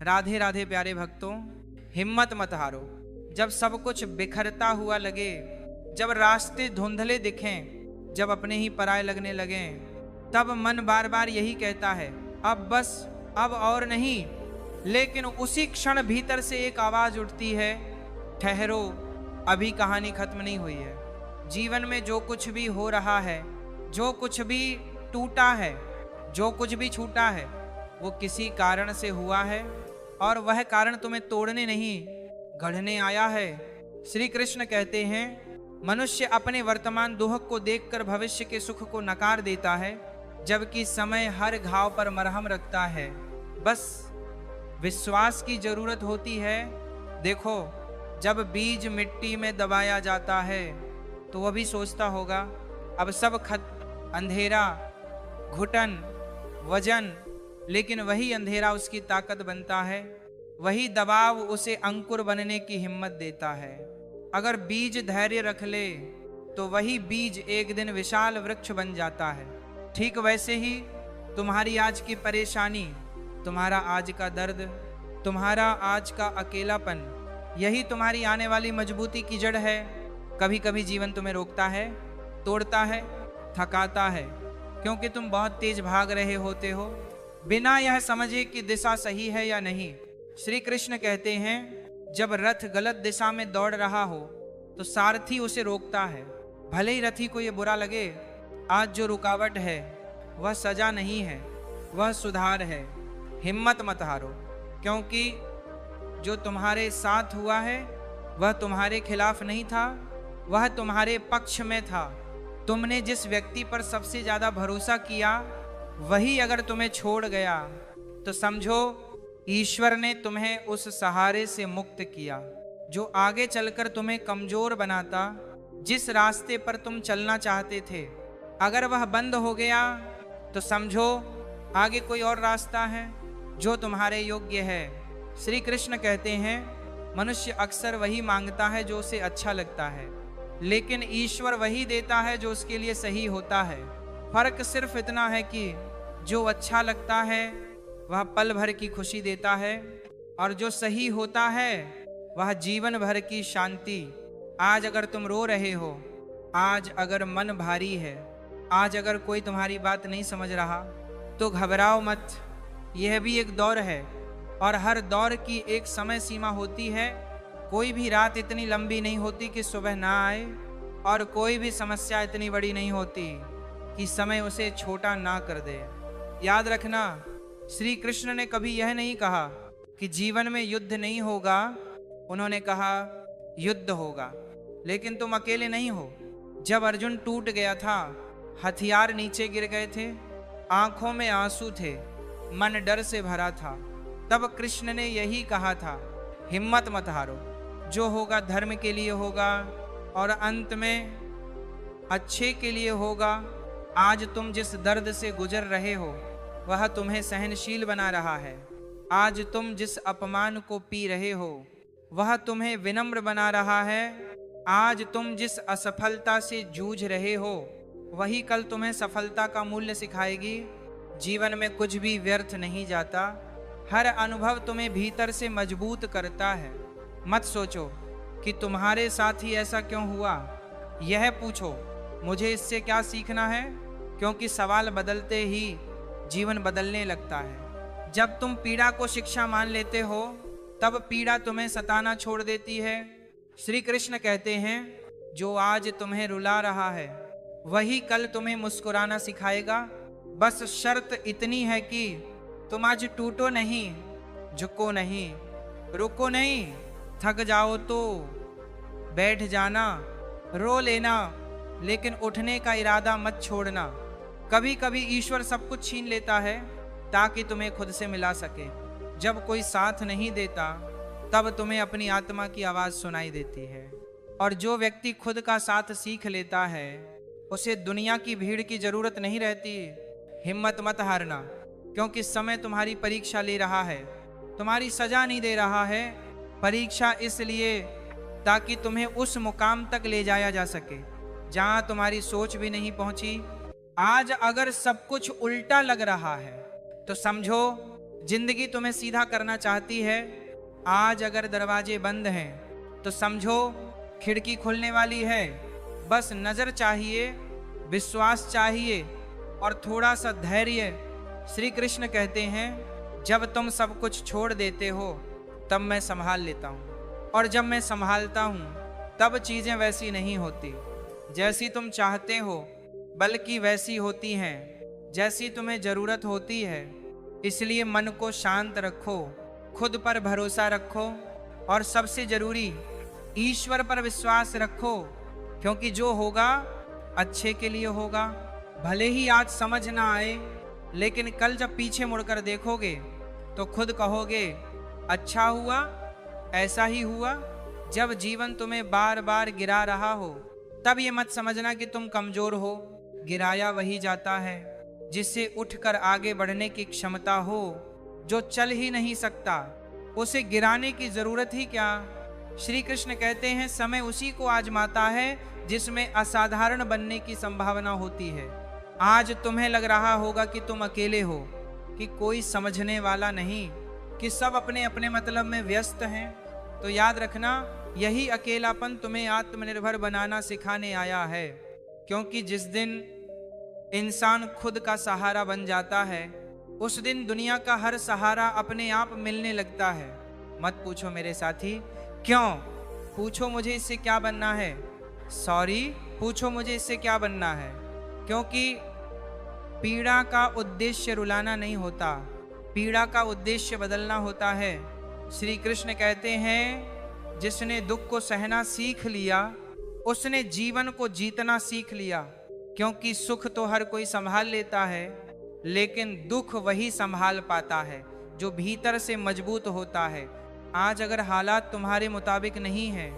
राधे राधे प्यारे भक्तों, हिम्मत मत हारो। जब सब कुछ बिखरता हुआ लगे, जब रास्ते धुंधले दिखें, जब अपने ही पराये लगने लगें, तब मन बार बार यही कहता है अब बस, अब और नहीं। लेकिन उसी क्षण भीतर से एक आवाज उठती है, ठहरो, अभी कहानी खत्म नहीं हुई है। जीवन में जो कुछ भी हो रहा है, जो कुछ भी टूटा है, जो कुछ भी छूटा है, वो किसी कारण से हुआ है और वह कारण तुम्हें तोड़ने नहीं, गढ़ने आया है। श्री कृष्ण कहते हैं, मनुष्य अपने वर्तमान दुख को देखकर भविष्य के सुख को नकार देता है, जबकि समय हर घाव पर मरहम रखता है। बस विश्वास की जरूरत होती है। देखो, जब बीज मिट्टी में दबाया जाता है तो वह भी सोचता होगा अब सब अंधेरा, घुटन, वजन, लेकिन वही अंधेरा उसकी ताकत बनता है, वही दबाव उसे अंकुर बनने की हिम्मत देता है। अगर बीज धैर्य रख ले तो वही बीज एक दिन विशाल वृक्ष बन जाता है। ठीक वैसे ही तुम्हारी आज की परेशानी, तुम्हारा आज का दर्द, तुम्हारा आज का अकेलापन, यही तुम्हारी आने वाली मजबूती की जड़ है। कभी कभी जीवन तुम्हें रोकता है, तोड़ता है, थकाता है, क्योंकि तुम बहुत तेज भाग रहे होते हो, बिना यह समझे कि दिशा सही है या नहीं। श्री कृष्ण कहते हैं, जब रथ गलत दिशा में दौड़ रहा हो तो सारथी उसे रोकता है। भले ही रथी को यह बुरा लगे, आज जो रुकावट है वह सजा नहीं है, वह सुधार है। हिम्मत मत हारो, क्योंकि जो तुम्हारे साथ हुआ है वह तुम्हारे खिलाफ नहीं था, वह तुम्हारे पक्ष में था। तुमने जिस व्यक्ति पर सबसे ज्यादा भरोसा किया वही अगर तुम्हें छोड़ गया तो समझो ईश्वर ने तुम्हें उस सहारे से मुक्त किया जो आगे चलकर तुम्हें कमजोर बनाता। जिस रास्ते पर तुम चलना चाहते थे, अगर वह बंद हो गया तो समझो आगे कोई और रास्ता है जो तुम्हारे योग्य है। श्री कृष्ण कहते हैं, मनुष्य अक्सर वही मांगता है जो उसे अच्छा लगता है, लेकिन ईश्वर वही देता है जो उसके लिए सही होता है। फर्क सिर्फ इतना है कि जो अच्छा लगता है वह पल भर की खुशी देता है, और जो सही होता है वह जीवन भर की शांति। आज अगर तुम रो रहे हो, आज अगर मन भारी है, आज अगर कोई तुम्हारी बात नहीं समझ रहा, तो घबराओ मत। यह भी एक दौर है और हर दौर की एक समय सीमा होती है। कोई भी रात इतनी लंबी नहीं होती कि सुबह ना आए, और कोई भी समस्या इतनी बड़ी नहीं होती कि समय उसे छोटा ना कर दे। याद रखना, श्री कृष्ण ने कभी यह नहीं कहा कि जीवन में युद्ध नहीं होगा, उन्होंने कहा युद्ध होगा। लेकिन तुम अकेले नहीं हो। जब अर्जुन टूट गया था, हथियार नीचे गिर गए थे, आंखों में आंसू थे, मन डर से भरा था, तब कृष्ण ने यही कहा था, हिम्मत मत हारो, जो होगा धर्म के लिए होगा और अंत में अच्छे के लिए होगा। आज तुम जिस दर्द से गुजर रहे हो वह तुम्हें सहनशील बना रहा है। आज तुम जिस अपमान को पी रहे हो वह तुम्हें विनम्र बना रहा है। आज तुम जिस असफलता से जूझ रहे हो वही कल तुम्हें सफलता का मूल्य सिखाएगी। जीवन में कुछ भी व्यर्थ नहीं जाता, हर अनुभव तुम्हें भीतर से मजबूत करता है। मत सोचो कि तुम्हारे साथ ही ऐसा क्यों हुआ, यह पूछो मुझे इससे क्या सीखना है, क्योंकि सवाल बदलते ही जीवन बदलने लगता है। जब तुम पीड़ा को शिक्षा मान लेते हो तब पीड़ा तुम्हें सताना छोड़ देती है। श्री कृष्ण कहते हैं, जो आज तुम्हें रुला रहा है वही कल तुम्हें मुस्कुराना सिखाएगा। बस शर्त इतनी है कि तुम आज टूटो नहीं, झुको नहीं, रुको नहीं, थक जाओ तो बैठ जाना, रो लेना, लेकिन उठने का इरादा मत छोड़ना। कभी कभी ईश्वर सब कुछ छीन लेता है ताकि तुम्हें खुद से मिला सके। जब कोई साथ नहीं देता तब तुम्हें अपनी आत्मा की आवाज सुनाई देती है। और जो व्यक्ति खुद का साथ सीख लेता है उसे दुनिया की भीड़ की जरूरत नहीं रहती। हिम्मत मत हारना, क्योंकि समय तुम्हारी परीक्षा ले रहा है, तुम्हारी सजा नहीं दे रहा है। परीक्षा इसलिए ताकि तुम्हें उस मुकाम तक ले जाया जा सके जहां तुम्हारी सोच भी नहीं पहुंची। आज अगर सब कुछ उल्टा लग रहा है तो समझो जिंदगी तुम्हें सीधा करना चाहती है। आज अगर दरवाजे बंद हैं तो समझो खिड़की खुलने वाली है। बस नजर चाहिए, विश्वास चाहिए और थोड़ा सा धैर्य। श्री कृष्ण कहते हैं, जब तुम सब कुछ छोड़ देते हो तब मैं संभाल लेता हूँ, और जब मैं संभालता हूँ तब चीजें वैसी नहीं होती जैसी तुम चाहते हो, बल्कि वैसी होती हैं जैसी तुम्हें जरूरत होती है। इसलिए मन को शांत रखो, खुद पर भरोसा रखो और सबसे जरूरी ईश्वर पर विश्वास रखो, क्योंकि जो होगा अच्छे के लिए होगा। भले ही आज समझ ना आए, लेकिन कल जब पीछे मुड़कर देखोगे तो खुद कहोगे अच्छा हुआ, ऐसा ही हुआ। जब जीवन तुम्हें बार बार गिरा रहा हो तब ये मत समझना कि तुम कमजोर हो। गिराया वही जाता है जिससे उठकर आगे बढ़ने की क्षमता हो। जो चल ही नहीं सकता उसे गिराने की जरूरत ही क्या। श्री कृष्ण कहते हैं, समय उसी को आजमाता है जिसमें असाधारण बनने की संभावना होती है। आज तुम्हें लग रहा होगा कि तुम अकेले हो, कि कोई समझने वाला नहीं, कि सब अपने अपने मतलब में व्यस्त हैं। तो याद रखना, यही अकेलापन तुम्हें आत्मनिर्भर बनाना सिखाने आया है। क्योंकि जिस दिन इंसान खुद का सहारा बन जाता है, उस दिन दुनिया का हर सहारा अपने आप मिलने लगता है। मत पूछो मेरे साथी क्यों, पूछो मुझे इससे क्या बनना है। सॉरी, पूछो मुझे इससे क्या बनना है। क्योंकि पीड़ा का उद्देश्य रुलाना नहीं होता, पीड़ा का उद्देश्य बदलना होता है। श्री कृष्ण कहते हैं, जिसने दुख को सहना सीख लिया उसने जीवन को जीतना सीख लिया। क्योंकि सुख तो हर कोई संभाल लेता है, लेकिन दुख वही संभाल पाता है जो भीतर से मजबूत होता है। आज अगर हालात तुम्हारे मुताबिक नहीं है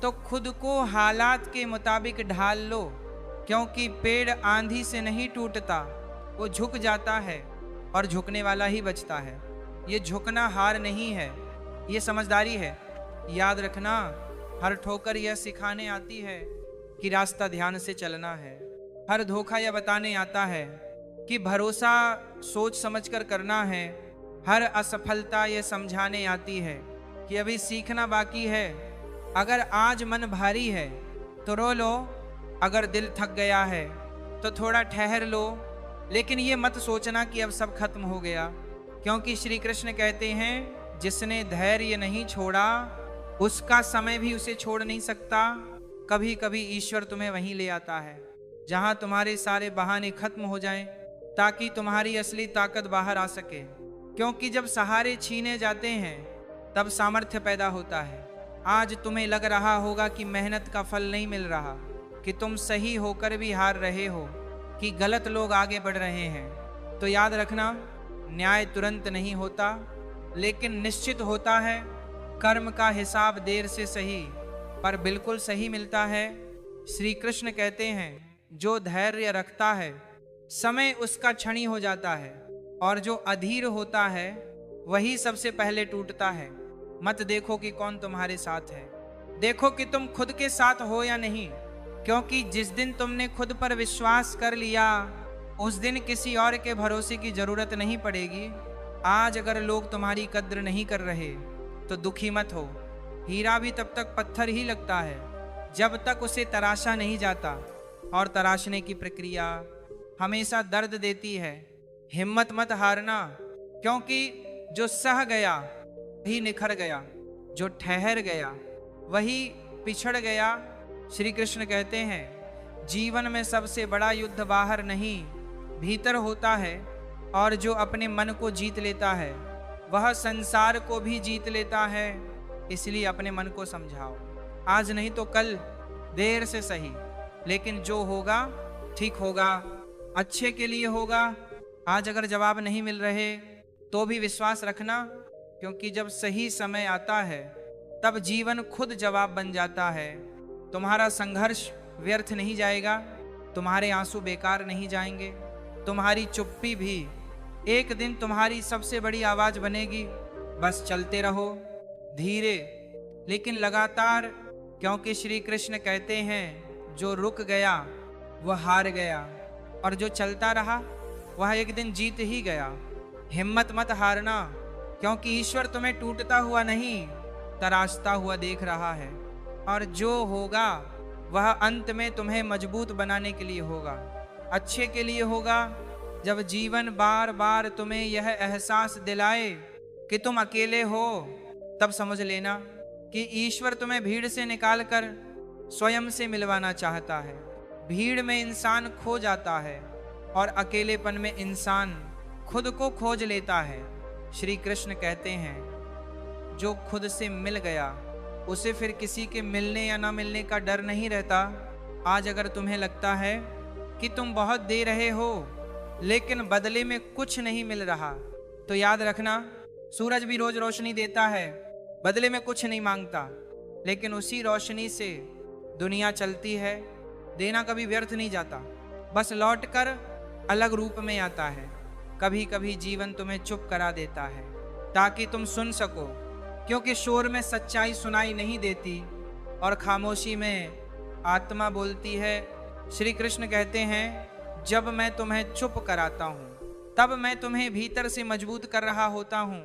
तो खुद को हालात के मुताबिक ढाल लो। क्योंकि पेड़ आंधी से नहीं टूटता, वो झुक जाता है और झुकने वाला ही बचता है। ये झुकना हार नहीं है, ये समझदारी है। याद रखना, हर ठोकर यह सिखाने आती है कि रास्ता ध्यान से चलना है। हर धोखा यह बताने आता है कि भरोसा सोच समझकर करना है। हर असफलता यह समझाने आती है कि अभी सीखना बाकी है। अगर आज मन भारी है तो रो लो, अगर दिल थक गया है तो थोड़ा ठहर लो, लेकिन ये मत सोचना कि अब सब खत्म हो गया। क्योंकि श्री कृष्ण कहते हैं, जिसने धैर्य नहीं छोड़ा उसका समय भी उसे छोड़ नहीं सकता। कभी कभी ईश्वर तुम्हें वहीं ले आता है जहां तुम्हारे सारे बहाने खत्म हो जाएं, ताकि तुम्हारी असली ताकत बाहर आ सके। क्योंकि जब सहारे छीने जाते हैं तब सामर्थ्य पैदा होता है। आज तुम्हें लग रहा होगा कि मेहनत का फल नहीं मिल रहा, कि तुम सही होकर भी हार रहे हो, कि गलत लोग आगे बढ़ रहे हैं। तो याद रखना, न्याय तुरंत नहीं होता, लेकिन निश्चित होता है। कर्म का हिसाब देर से सही पर बिल्कुल सही मिलता है। श्री कृष्ण कहते हैं, जो धैर्य रखता है समय उसका क्षणी हो जाता है, और जो अधीर होता है वही सबसे पहले टूटता है। मत देखो कि कौन तुम्हारे साथ है, देखो कि तुम खुद के साथ हो या नहीं। क्योंकि जिस दिन तुमने खुद पर विश्वास कर लिया उस दिन किसी और के भरोसे की जरूरत नहीं पड़ेगी। आज अगर लोग तुम्हारी कद्र नहीं कर रहे तो दुखी मत हो। हीरा भी तब तक पत्थर ही लगता है जब तक उसे तराशा नहीं जाता, और तराशने की प्रक्रिया हमेशा दर्द देती है। हिम्मत मत हारना, क्योंकि जो सह गया वही निखर गया, जो ठहर गया वही पिछड़ गया। श्री कृष्ण कहते हैं, जीवन में सबसे बड़ा युद्ध बाहर नहीं भीतर होता है, और जो अपने मन को जीत लेता है वह संसार को भी जीत लेता है। इसलिए अपने मन को समझाओ, आज नहीं तो कल, देर से सही, लेकिन जो होगा ठीक होगा, अच्छे के लिए होगा। आज अगर जवाब नहीं मिल रहे तो भी विश्वास रखना, क्योंकि जब सही समय आता है तब जीवन खुद जवाब बन जाता है। तुम्हारा संघर्ष व्यर्थ नहीं जाएगा, तुम्हारे आंसू बेकार नहीं जाएंगे, तुम्हारी चुप्पी भी एक दिन तुम्हारी सबसे बड़ी आवाज बनेगी। बस चलते रहो, धीरे लेकिन लगातार, क्योंकि श्री कृष्ण कहते हैं, जो रुक गया वह हार गया, और जो चलता रहा वह एक दिन जीत ही गया। हिम्मत मत हारना, क्योंकि ईश्वर तुम्हें टूटता हुआ नहीं, तराशता हुआ देख रहा है। और जो होगा वह अंत में तुम्हें मजबूत बनाने के लिए होगा, अच्छे के लिए होगा। जब जीवन बार बार तुम्हें यह एहसास दिलाए कि तुम अकेले हो, तब समझ लेना कि ईश्वर तुम्हें भीड़ से निकालकर स्वयं से मिलवाना चाहता है। भीड़ में इंसान खो जाता है और अकेलेपन में इंसान खुद को खोज लेता है। श्री कृष्ण कहते हैं, जो खुद से मिल गया उसे फिर किसी के मिलने या ना मिलने का डर नहीं रहता। आज अगर तुम्हें लगता है कि तुम बहुत दे रहे हो लेकिन बदले में कुछ नहीं मिल रहा, तो याद रखना, सूरज भी रोज रोशनी देता है, बदले में कुछ नहीं मांगता, लेकिन उसी रोशनी से दुनिया चलती है। देना कभी व्यर्थ नहीं जाता, बस लौटकर अलग रूप में आता है। कभी कभी जीवन तुम्हें चुप करा देता है ताकि तुम सुन सको, क्योंकि शोर में सच्चाई सुनाई नहीं देती और खामोशी में आत्मा बोलती है। श्री कृष्ण कहते हैं, जब मैं तुम्हें चुप कराता हूँ तब मैं तुम्हें भीतर से मजबूत कर रहा होता हूँ,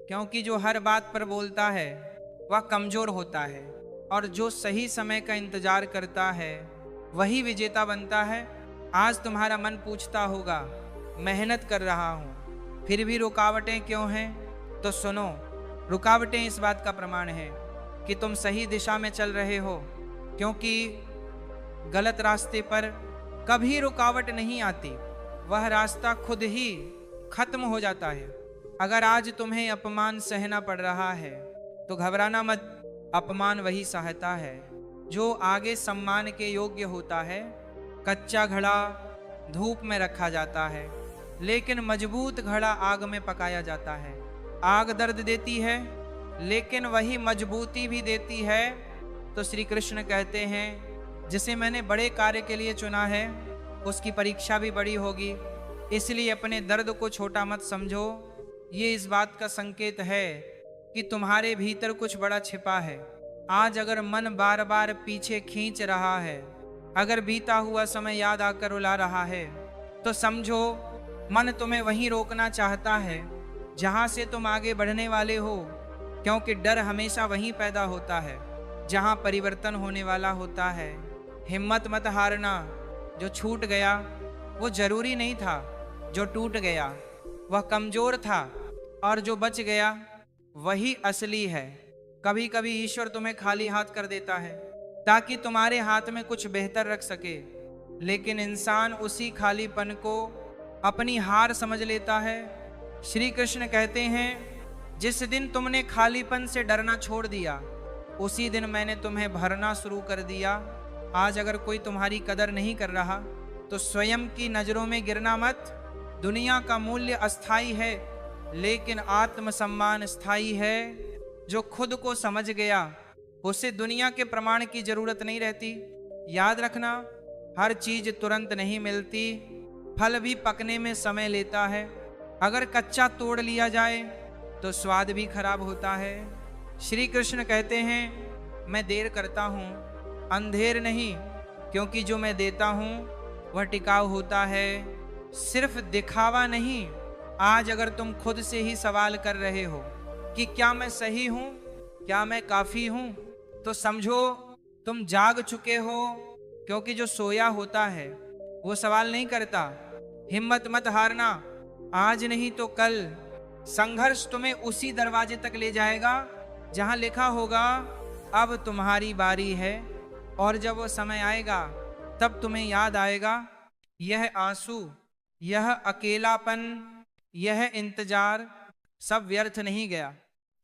क्योंकि जो हर बात पर बोलता है वह कमजोर होता है और जो सही समय का इंतजार करता है वही विजेता बनता है। आज तुम्हारा मन पूछता होगा, मेहनत कर रहा हूँ फिर भी रुकावटें क्यों हैं? तो सुनो, रुकावटें इस बात का प्रमाण है कि तुम सही दिशा में चल रहे हो, क्योंकि गलत रास्ते पर कभी रुकावट नहीं आती, वह रास्ता खुद ही खत्म हो जाता है। अगर आज तुम्हें अपमान सहना पड़ रहा है तो घबराना मत, अपमान वही सहता है जो आगे सम्मान के योग्य होता है। कच्चा घड़ा धूप में रखा जाता है, लेकिन मजबूत घड़ा आग में पकाया जाता है। आग दर्द देती है, लेकिन वही मजबूती भी देती है। तो श्री कृष्ण कहते हैं, जिसे मैंने बड़े कार्य के लिए चुना है उसकी परीक्षा भी बड़ी होगी, इसलिए अपने दर्द को छोटा मत समझो। ये इस बात का संकेत है कि तुम्हारे भीतर कुछ बड़ा छिपा है। आज अगर मन बार बार पीछे खींच रहा है, अगर बीता हुआ समय याद आकर रुला रहा है, तो समझो मन तुम्हें वहीं रोकना चाहता है जहां से तुम आगे बढ़ने वाले हो, क्योंकि डर हमेशा वहीं पैदा होता है जहां परिवर्तन होने वाला होता है। हिम्मत मत हारना, जो छूट गया वो जरूरी नहीं था, जो टूट गया वह कमजोर था, और जो बच गया वही असली है। कभी कभी ईश्वर तुम्हें खाली हाथ कर देता है ताकि तुम्हारे हाथ में कुछ बेहतर रख सके, लेकिन इंसान उसी खालीपन को अपनी हार समझ लेता है। श्री कृष्ण कहते हैं, जिस दिन तुमने खालीपन से डरना छोड़ दिया उसी दिन मैंने तुम्हें भरना शुरू कर दिया। आज अगर कोई तुम्हारी कदर नहीं कर रहा तो स्वयं की नजरों में गिरना मत। दुनिया का मूल्य अस्थाई है, लेकिन आत्मसम्मान स्थायी है। जो खुद को समझ गया उसे दुनिया के प्रमाण की जरूरत नहीं रहती। याद रखना, हर चीज तुरंत नहीं मिलती, फल भी पकने में समय लेता है। अगर कच्चा तोड़ लिया जाए तो स्वाद भी खराब होता है। श्री कृष्ण कहते हैं, मैं देर करता हूँ अंधेर नहीं, क्योंकि जो मैं देता हूँ वह टिकाऊ होता है, सिर्फ दिखावा नहीं। आज अगर तुम खुद से ही सवाल कर रहे हो कि क्या मैं सही हूँ, क्या मैं काफी हूँ, तो समझो तुम जाग चुके हो, क्योंकि जो सोया होता है वो सवाल नहीं करता। हिम्मत मत हारना, आज नहीं तो कल संघर्ष तुम्हें उसी दरवाजे तक ले जाएगा जहां लिखा होगा अब तुम्हारी बारी है। और जब वो समय आएगा तब तुम्हें याद आएगा, यह आंसू, यह अकेलापन, यह इंतजार सब व्यर्थ नहीं गया।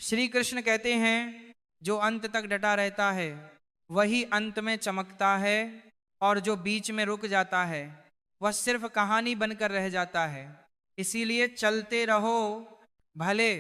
श्री कृष्ण कहते हैं, जो अंत तक डटा रहता है वही अंत में चमकता है, और जो बीच में रुक जाता है वह सिर्फ कहानी बनकर रह जाता है। इसीलिए चलते रहो, भले